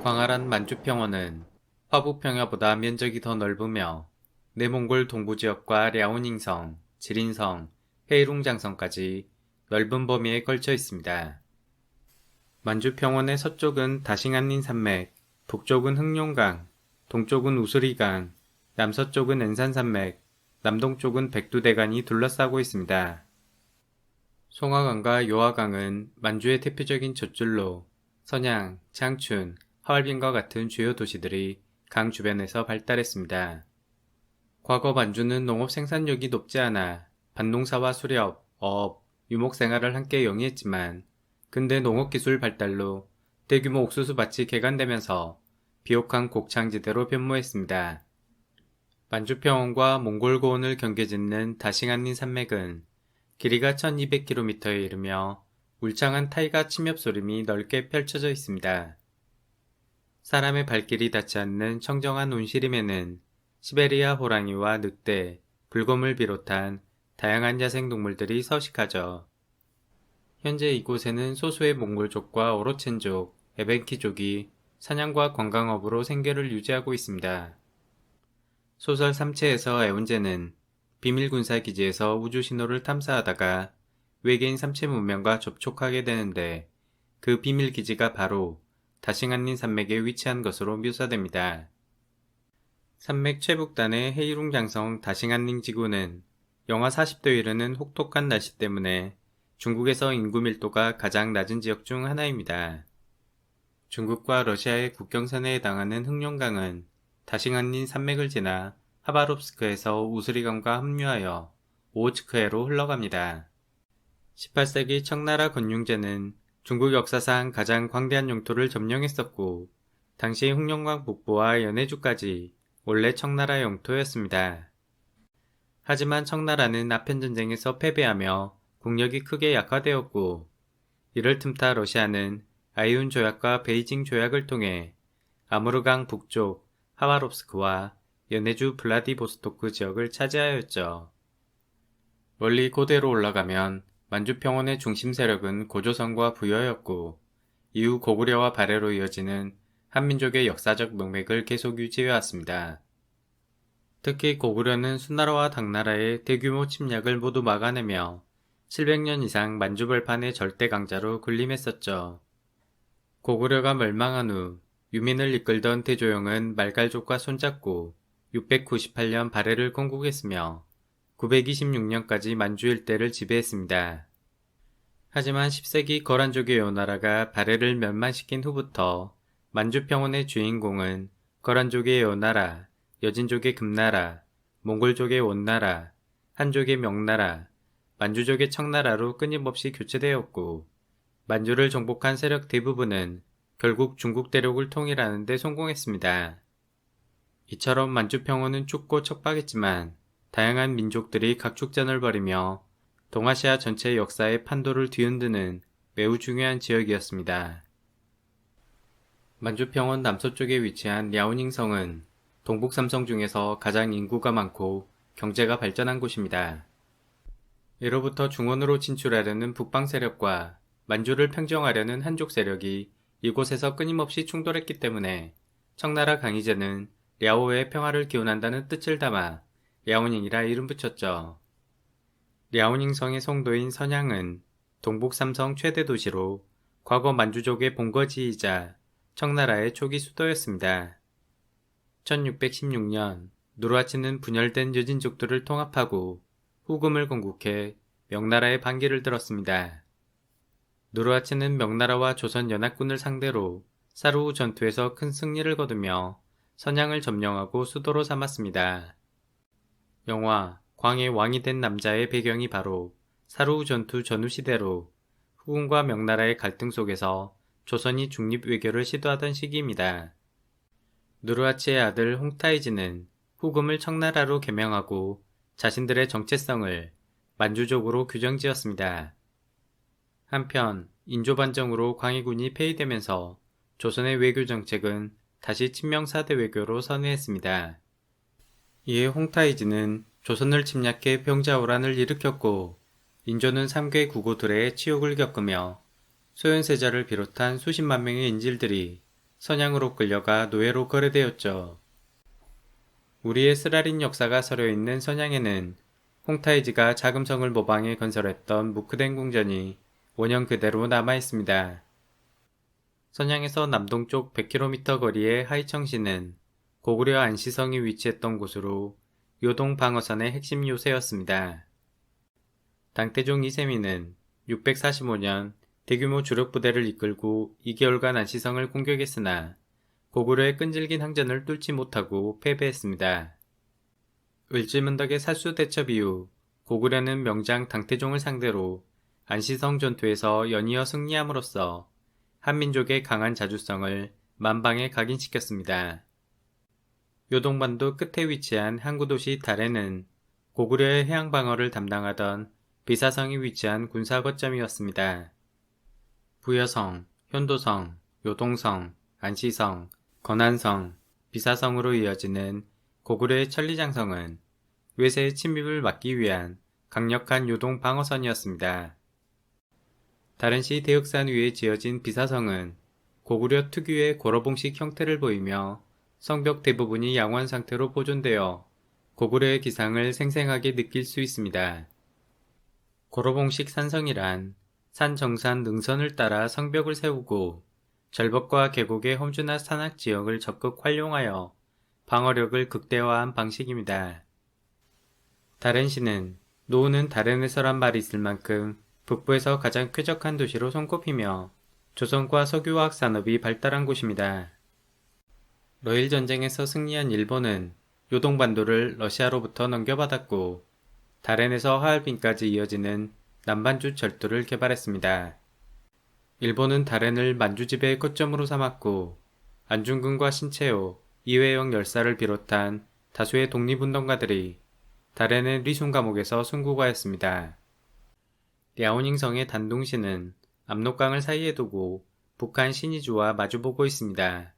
광활한 만주평원은 화북평야보다 면적이 더 넓으며 내몽골 동부지역과 랴오닝성, 지린성, 헤이룽장성까지 넓은 범위에 걸쳐 있습니다. 만주평원의 서쪽은 다싱안린 산맥, 북쪽은 흑룡강, 동쪽은 우수리강, 남서쪽은 엔산산맥, 남동쪽은 백두대간이 둘러싸고 있습니다. 송화강과 요화강은 만주의 대표적인 젖줄로 선양, 장춘, 하얼빈과 같은 주요 도시들이 강 주변에서 발달했습니다. 과거 만주는 농업 생산력이 높지 않아 밭농사와 수렵, 어업, 유목 생활을 함께 영위했지만 근대 농업기술 발달로 대규모 옥수수 밭이 개간되면서 비옥한 곡창지대로 변모했습니다. 만주평원과 몽골 고원을 경계짓는 다싱안린 산맥은 길이가 1200km에 이르며 울창한 타이가 침엽소림이 넓게 펼쳐져 있습니다. 사람의 발길이 닿지 않는 청정한 온시림에는 시베리아 호랑이와 늑대, 불곰을 비롯한 다양한 야생동물들이 서식하죠. 현재 이곳에는 소수의 몽골족과 오로첸족, 에벤키족이 사냥과 관광업으로 생계를 유지하고 있습니다. 소설 삼체에서 애운제는 비밀군사기지에서 우주신호를 탐사하다가 외계인 삼체 문명과 접촉하게 되는데 그 비밀기지가 바로 다싱안린 산맥에 위치한 것으로 묘사됩니다. 산맥 최북단의 헤이룽장성 다싱안린 지구는 영하 40도에 이르는 혹독한 날씨 때문에 중국에서 인구 밀도가 가장 낮은 지역 중 하나입니다. 중국과 러시아의 국경선에 해당하는 흑룡강은 다싱안린 산맥을 지나 하바롭스크에서 우스리강과 합류하여 오호츠크해로 흘러갑니다. 18세기 청나라 건융제는 중국 역사상 가장 광대한 영토를 점령했었고 당시 흑룡강 북부와 연해주까지 원래 청나라 영토였습니다. 하지만 청나라는 아편전쟁에서 패배하며 국력이 크게 약화되었고 이를 틈타 러시아는 아이운 조약과 베이징 조약을 통해 아무르강 북쪽 하바롭스크와 연해주 블라디보스토크 지역을 차지하였죠. 멀리 고대로 올라가면 만주평원의 중심 세력은 고조선과 부여였고 이후 고구려와 발해로 이어지는 한민족의 역사적 명맥을 계속 유지해왔습니다. 특히 고구려는 수나라와 당나라의 대규모 침략을 모두 막아내며 700년 이상 만주벌판의 절대 강자로 군림했었죠. 고구려가 멸망한 후 유민을 이끌던 태조영은 말갈족과 손잡고 698년 발해를 건국했으며 926년까지 만주 일대를 지배했습니다. 하지만 10세기 거란족의 여나라가 발해를 멸망시킨 후부터 만주평원의 주인공은 거란족의 여나라, 여진족의 금나라, 몽골족의 원나라, 한족의 명나라, 만주족의 청나라로 끊임없이 교체되었고 만주를 정복한 세력 대부분은 결국 중국 대륙을 통일하는 데 성공했습니다. 이처럼 만주평원은 춥고 척박했지만 다양한 민족들이 각축전을 벌이며 동아시아 전체 역사의 판도를 뒤흔드는 매우 중요한 지역이었습니다. 만주평원 남서쪽에 위치한 랴오닝성은 동북 삼성 중에서 가장 인구가 많고 경제가 발전한 곳입니다. 예로부터 중원으로 진출하려는 북방 세력과 만주를 평정하려는 한족 세력이 이곳에서 끊임없이 충돌했기 때문에 청나라 강희제는 랴오의 평화를 기원한다는 뜻을 담아 랴오닝이라 이름 붙였죠. 랴오닝성의 성도인 선양은 동북 삼성 최대 도시로 과거 만주족의 본거지이자 청나라의 초기 수도였습니다. 1616년 누르하치는 분열된 여진족들을 통합하고 후금을 건국해 명나라의 반기를 들었습니다. 누르하치는 명나라와 조선 연합군을 상대로 사루후 전투에서 큰 승리를 거두며 선양을 점령하고 수도로 삼았습니다. 영화 광해 왕이 된 남자의 배경이 바로 사루후 전투 전후 시대로 후금과 명나라의 갈등 속에서 조선이 중립 외교를 시도하던 시기입니다. 누르하치의 아들 홍타이지는 후금을 청나라로 개명하고 자신들의 정체성을 만주족으로 규정지었습니다. 한편 인조반정으로 광해군이 폐위되면서 조선의 외교 정책은 다시 친명사대 외교로 선회했습니다. 이에 홍타이지는 조선을 침략해 병자호란을 일으켰고 인조는 3개 구고들의 치욕을 겪으며 소현세자를 비롯한 수십만 명의 인질들이 선양으로 끌려가 노예로 거래되었죠. 우리의 쓰라린 역사가 서려있는 선양에는 홍타이지가 자금성을 모방해 건설했던 무크덴 궁전이 원형 그대로 남아있습니다. 선양에서 남동쪽 100km 거리의 하이청시는 고구려 안시성이 위치했던 곳으로 요동 방어선의 핵심 요새였습니다. 당태종 이세민은 645년 대규모 주력 부대를 이끌고 2개월간 안시성을 공격했으나 고구려의 끈질긴 항전을 뚫지 못하고 패배했습니다. 을지문덕의 살수 대첩 이후 고구려는 명장 당태종을 상대로 안시성 전투에서 연이어 승리함으로써 한민족의 강한 자주성을 만방에 각인시켰습니다. 요동반도 끝에 위치한 항구도시 달에는 고구려의 해양방어를 담당하던 비사성이 위치한 군사 거점이었습니다. 부여성, 현도성, 요동성, 안시성, 건안성, 비사성으로 이어지는 고구려의 천리장성은 외세의 침입을 막기 위한 강력한 요동 방어선이었습니다. 다른시 대역산 위에 지어진 비사성은 고구려 특유의 고러봉식 형태를 보이며 성벽 대부분이 양호한 상태로 보존되어 고구려의 기상을 생생하게 느낄 수 있습니다. 고러봉식 산성이란 산 정산 능선을 따라 성벽을 세우고 절벽과 계곡의 험준한 산악 지역을 적극 활용하여 방어력을 극대화한 방식입니다. 다렌시는 노후는 다렌에서란 말이 있을 만큼 북부에서 가장 쾌적한 도시로 손꼽히며 조선과 석유화학 산업이 발달한 곳입니다. 러일 전쟁에서 승리한 일본은 요동반도를 러시아로부터 넘겨받았고 다렌에서 하얼빈까지 이어지는 남반주 철도를 개발했습니다. 일본은 다렌을 만주 지배의 거점으로 삼았고 안중근과 신채호, 이회영 열사를 비롯한 다수의 독립운동가들이 다렌의 리순 감옥에서 순국하였습니다. 랴오닝성의 단둥시는 압록강을 사이에 두고 북한 신의주와 마주보고 있습니다.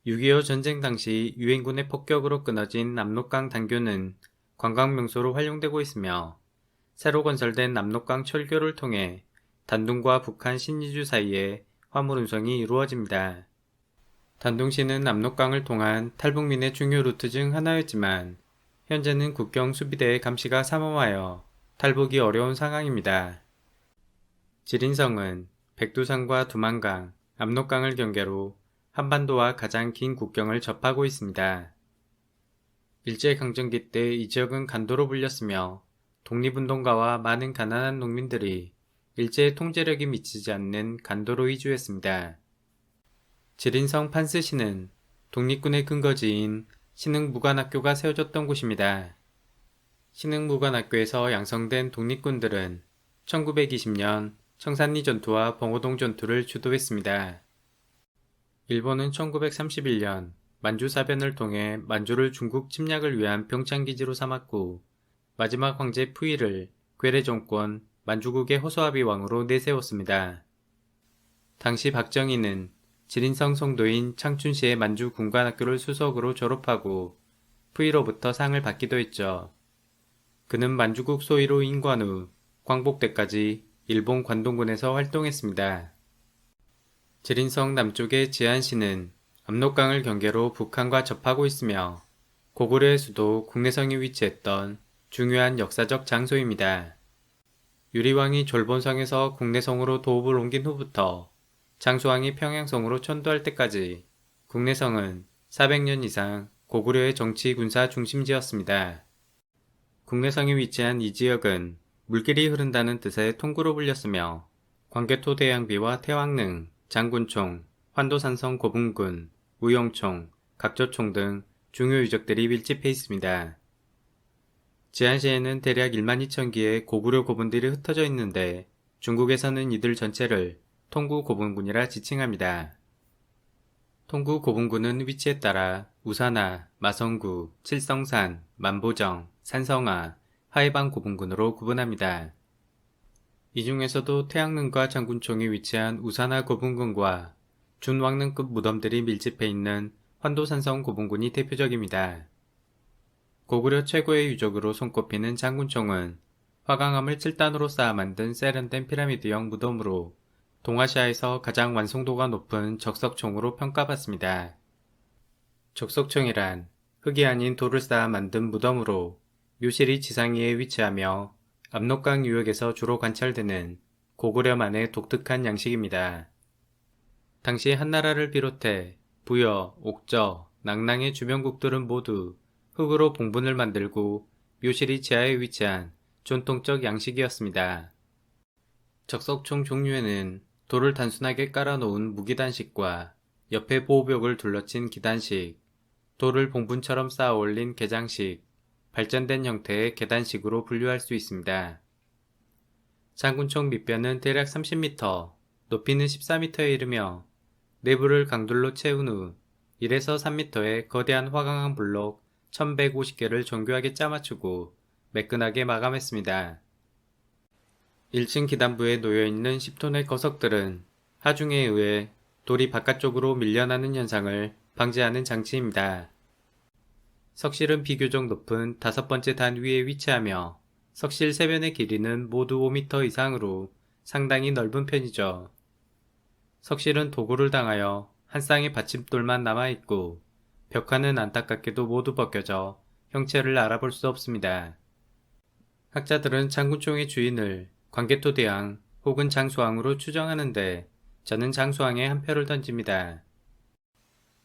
6.25 전쟁 당시 유엔군의 폭격으로 끊어진 압록강 단교는 관광명소로 활용되고 있으며 새로 건설된 압록강 철교를 통해 단둥과 북한 신의주 사이에 화물 운송이 이루어집니다. 단둥시는 압록강을 통한 탈북민의 중요 루트 중 하나였지만 현재는 국경 수비대의 감시가 삼엄하여 탈북이 어려운 상황입니다. 지린성은 백두산과 두만강, 압록강을 경계로 한반도와 가장 긴 국경을 접하고 있습니다. 일제강점기 때 이 지역은 간도로 불렸으며 독립운동가와 많은 가난한 농민들이 일제의 통제력이 미치지 않는 간도로 이주했습니다. 지린성 판스시는 독립군의 근거지인 신흥무관학교가 세워졌던 곳입니다. 신흥무관학교에서 양성된 독립군들은 1920년 청산리 전투와 봉오동 전투를 주도했습니다. 일본은 1931년 만주사변을 통해 만주를 중국 침략을 위한 병창기지로 삼았고 마지막 황제 푸이를 괴뢰정권 만주국의 허수아비 왕으로 내세웠습니다. 당시 박정희는 지린성 성도인 창춘시의 만주 군관학교를 수석으로 졸업하고 푸이로부터 상을 받기도 했죠. 그는 만주국 소위로 임관 후 광복때까지 일본 관동군에서 활동했습니다. 지린성 남쪽의 지안시는 압록강을 경계로 북한과 접하고 있으며 고구려의 수도 국내성이 위치했던 중요한 역사적 장소입니다. 유리왕이 졸본성에서 국내성으로 도읍을 옮긴 후부터 장수왕이 평양성으로 천도할 때까지 국내성은 400년 이상 고구려의 정치 군사 중심지였습니다. 국내성이 위치한 이 지역은 물길이 흐른다는 뜻의 통구로 불렸으며 광개토 대양비와 태왕릉, 장군총, 환도산성 고분군, 우영총, 각조총 등 중요 유적들이 밀집해 있습니다. 지안시에는 대략 1만 2천 개의 고구려 고분들이 흩어져 있는데 중국에서는 이들 전체를 통구 고분군이라 지칭합니다. 통구 고분군은 위치에 따라 우산하, 마성구, 칠성산, 만보정, 산성하, 하해방 고분군으로 구분합니다. 이 중에서도 태양릉과 장군총이 위치한 우산하 고분군과 준왕릉급 무덤들이 밀집해 있는 환도산성 고분군이 대표적입니다. 고구려 최고의 유적으로 손꼽히는 장군총은 화강암을 7단으로 쌓아 만든 세련된 피라미드형 무덤으로 동아시아에서 가장 완성도가 높은 적석총으로 평가받습니다. 적석총이란 흙이 아닌 돌을 쌓아 만든 무덤으로 묘실이 지상 위에 위치하며 압록강 유역에서 주로 관찰되는 고구려만의 독특한 양식입니다. 당시 한나라를 비롯해 부여, 옥저, 낙랑의 주변국들은 모두 흙으로 봉분을 만들고 묘실이 지하에 위치한 전통적 양식이었습니다. 적석총 종류에는 돌을 단순하게 깔아놓은 무기단식과 옆에 보호벽을 둘러친 기단식, 돌을 봉분처럼 쌓아 올린 계장식, 발전된 형태의 계단식으로 분류할 수 있습니다. 장군총 밑변은 대략 30m, 높이는 14m에 이르며 내부를 강돌로 채운 후 1에서 3m의 거대한 화강암 블록 1150개를 정교하게 짜맞추고 매끈하게 마감했습니다. 1층 기단부에 놓여있는 10톤의 거석들은 하중에 의해 돌이 바깥쪽으로 밀려나는 현상을 방지하는 장치입니다. 석실은 비교적 높은 5번째 단 위에 위치하며 석실 3변의 길이는 모두 5m 이상으로 상당히 넓은 편이죠. 석실은 도구를 당하여 한 쌍의 받침돌만 남아있고 벽화는 안타깝게도 모두 벗겨져 형체를 알아볼 수 없습니다. 학자들은 장군총의 주인을 광개토대왕 혹은 장수왕으로 추정하는데 저는 장수왕에 한 표를 던집니다.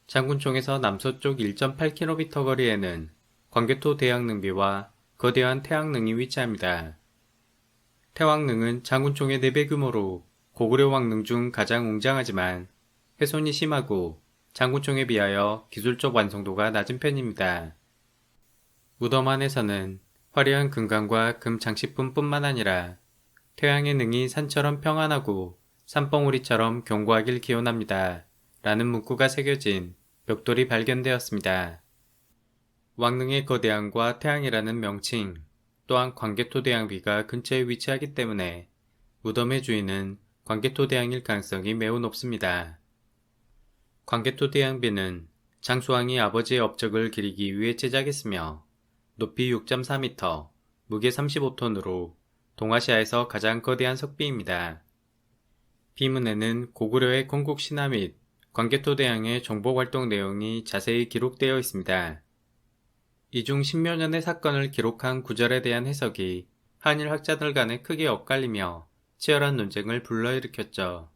장군총에서 남서쪽 1.8km 거리에는 광개토 대왕릉비와 거대한 태왕릉이 위치합니다. 태왕릉은 장군총의 4배 규모로 고구려 왕릉 중 가장 웅장하지만 훼손이 심하고 장군총에 비하여 기술적 완성도가 낮은 편입니다. 무덤 안에서는 화려한 금관과 금 장식품뿐만 아니라 태양의 능이 산처럼 평안하고 산봉우리처럼 견고하길 기원합니다. 라는 문구가 새겨진 벽돌이 발견되었습니다. 왕릉의 거대함과 태양이라는 명칭, 또한 광개토대왕비가 근처에 위치하기 때문에 무덤의 주인은 광개토대왕일 가능성이 매우 높습니다. 광개토대왕비는 장수왕이 아버지의 업적을 기리기 위해 제작했으며 높이 6.4m, 무게 35톤으로 동아시아에서 가장 거대한 석비입니다. 비문에는 고구려의 건국 신화 및 광개토대왕의 정복활동 내용이 자세히 기록되어 있습니다. 이 중 10여 년의 사건을 기록한 구절에 대한 해석이 한일 학자들 간에 크게 엇갈리며 치열한 논쟁을 불러일으켰죠.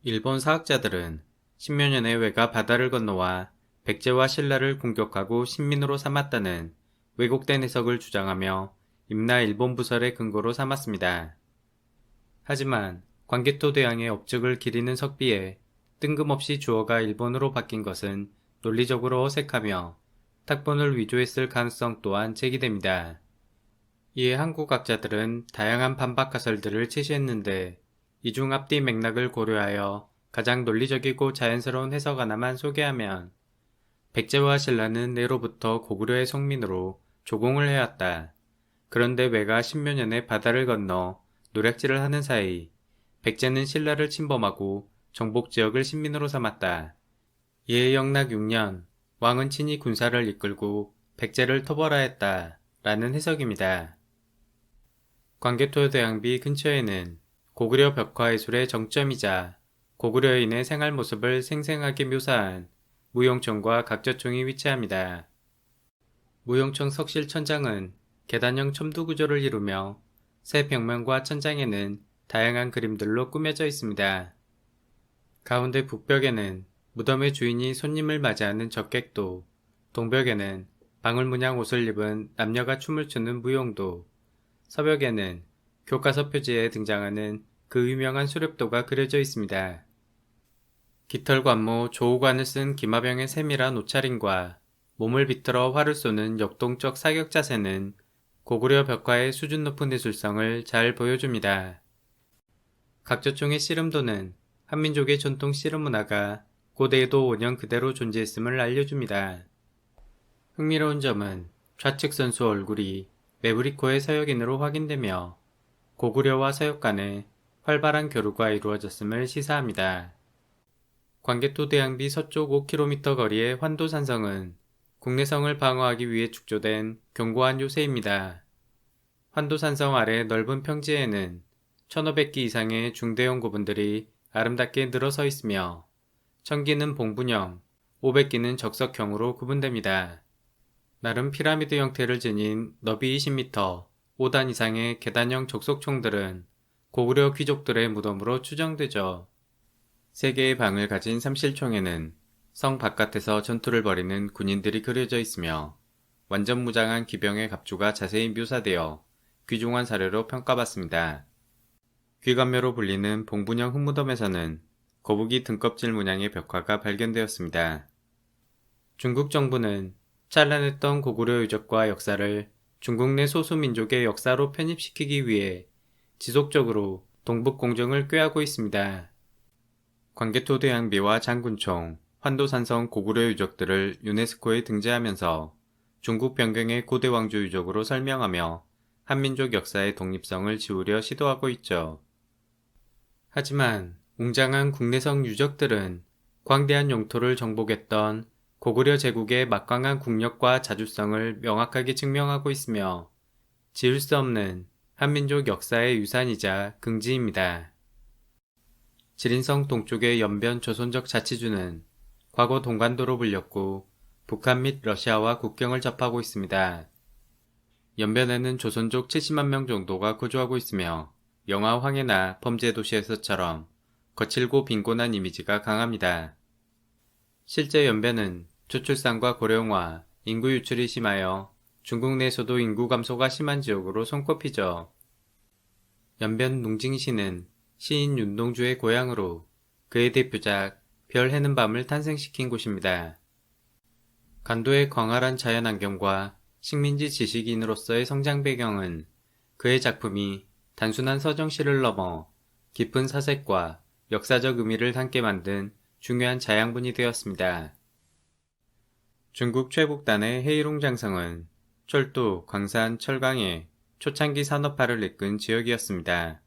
일본 사학자들은 10여 년의 왜가 바다를 건너와 백제와 신라를 공격하고 신민으로 삼았다는 왜곡된 해석을 주장하며 임나 일본 부설의 근거로 삼았습니다. 하지만 광개토대왕의 업적을 기리는 석비에 뜬금없이 주어가 일본으로 바뀐 것은 논리적으로 어색하며 탁본을 위조했을 가능성 또한 제기됩니다. 이에 한국 학자들은 다양한 반박 가설들을 제시했는데 이 중 앞뒤 맥락을 고려하여 가장 논리적이고 자연스러운 해석 하나만 소개하면 백제와 신라는 내로부터 고구려의 속민으로 조공을 해왔다. 그런데 왜가 10여 년의 바다를 건너 노략질을 하는 사이 백제는 신라를 침범하고 정복지역을 신민으로 삼았다. 이에 영락 6년 왕은 친히 군사를 이끌고 백제를 토벌하였다. 라는 해석입니다. 광개토대왕비 근처에는 고구려 벽화예술의 정점이자 고구려인의 생활 모습을 생생하게 묘사한 무용청과 각저총이 위치합니다. 무용청 석실 천장은 계단형 첨두 구조를 이루며 새 벽면과 천장에는 다양한 그림들로 꾸며져 있습니다. 가운데 북벽에는 무덤의 주인이 손님을 맞이하는 적객도, 동벽에는 방울문양 옷을 입은 남녀가 춤을 추는 무용도, 서벽에는 교과서 표지에 등장하는 그 유명한 수렵도가 그려져 있습니다. 깃털관모 조우관을 쓴 기마병의 세밀한 옷차림과 몸을 비틀어 활을 쏘는 역동적 사격 자세는 고구려 벽화의 수준 높은 예술성을 잘 보여줍니다. 각저총의 씨름도는 한민족의 전통 씨름 문화가 고대에도 원형 그대로 존재했음을 알려줍니다. 흥미로운 점은 좌측 선수 얼굴이 메브리코의 서역인으로 확인되며 고구려와 서역 간에 활발한 교류가 이루어졌음을 시사합니다. 광개토대왕비 서쪽 5km 거리의 환도산성은 국내성을 방어하기 위해 축조된 견고한 요새입니다. 환도산성 아래 넓은 평지에는 1500기 이상의 중대형 고분들이 아름답게 늘어서 있으며 1000기는 봉분형, 500기는 적석형으로 구분됩니다. 나름 피라미드 형태를 지닌 너비 20m, 5단 이상의 계단형 적석총들은 고구려 귀족들의 무덤으로 추정되죠. 3개의 방을 가진 삼실총에는 성 바깥에서 전투를 벌이는 군인들이 그려져 있으며 완전 무장한 기병의 갑주가 자세히 묘사되어 귀중한 사료로 평가받습니다. 귀감묘로 불리는 봉분형 흙무덤에서는 거북이 등껍질 문양의 벽화가 발견되었습니다. 중국 정부는 찬란했던 고구려 유적과 역사를 중국 내 소수민족의 역사로 편입시키기 위해 지속적으로 동북공정을 꾀하고 있습니다. 광개토 대항비와 장군총, 환도산성 고구려 유적들을 유네스코에 등재하면서 중국 변경의 고대 왕조 유적으로 설명하며 한민족 역사의 독립성을 지우려 시도하고 있죠. 하지만 웅장한 국내성 유적들은 광대한 영토를 정복했던 고구려 제국의 막강한 국력과 자주성을 명확하게 증명하고 있으며 지울 수 없는 한민족 역사의 유산이자 긍지입니다. 지린성 동쪽의 연변 조선족 자치주는 과거 동관도로 불렸고 북한 및 러시아와 국경을 접하고 있습니다. 연변에는 조선족 70만 명 정도가 거주하고 있으며 영화 황해나 범죄도시에서처럼 거칠고 빈곤한 이미지가 강합니다. 실제 연변은 저출산과 고령화, 인구 유출이 심하여 중국 내에서도 인구 감소가 심한 지역으로 손꼽히죠. 연변 농징시는 시인 윤동주의 고향으로 그의 대표작 별 해는 밤을 탄생시킨 곳입니다. 간도의 광활한 자연환경과 식민지 지식인으로서의 성장 배경은 그의 작품이 단순한 서정시를 넘어 깊은 사색과 역사적 의미를 함께 만든 중요한 자양분이 되었습니다. 중국 최북단의 헤이룽장성은 철도, 광산, 철강의 초창기 산업화를 이끈 지역이었습니다.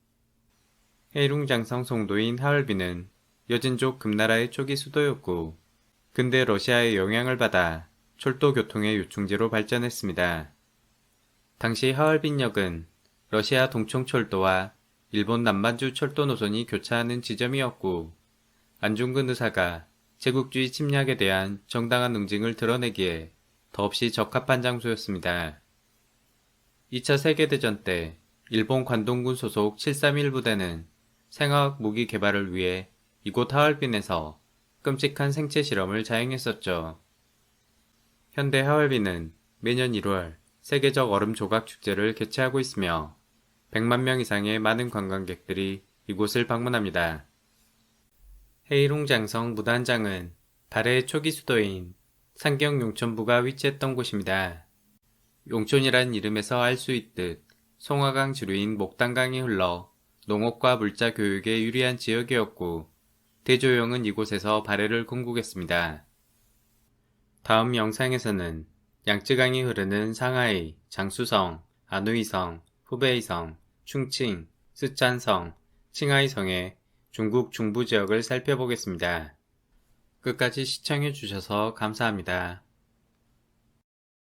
헤이룽장성 송도인 하얼빈은 여진족 금나라의 초기 수도였고 근대 러시아의 영향을 받아 철도 교통의 요충지로 발전했습니다. 당시 하얼빈역은 러시아 동청철도와 일본 남반주 철도 노선이 교차하는 지점이었고 안중근 의사가 제국주의 침략에 대한 정당한 응징을 드러내기에 더없이 적합한 장소였습니다. 2차 세계대전 때 일본 관동군 소속 731 부대는 생화학 무기 개발을 위해 이곳 하얼빈에서 끔찍한 생체 실험을 자행했었죠. 현대 하얼빈은 매년 1월 세계적 얼음 조각 축제를 개최하고 있으며 100만 명 이상의 많은 관광객들이 이곳을 방문합니다. 헤이룽장성 무단장은 발해의 초기 수도인 상경 용천부가 위치했던 곳입니다. 용촌이란 이름에서 알 수 있듯 송화강 주류인 목단강이 흘러 농업과 물자 교육에 유리한 지역이었고 대조영은 이곳에서 발해를 궁극했습니다. 다음 영상에서는 양쯔강이 흐르는 상하이, 장수성, 안우이성, 후베이성, 충칭, 쓰촨성, 칭하이성의 중국 중부 지역을 살펴보겠습니다. 끝까지 시청해 주셔서 감사합니다.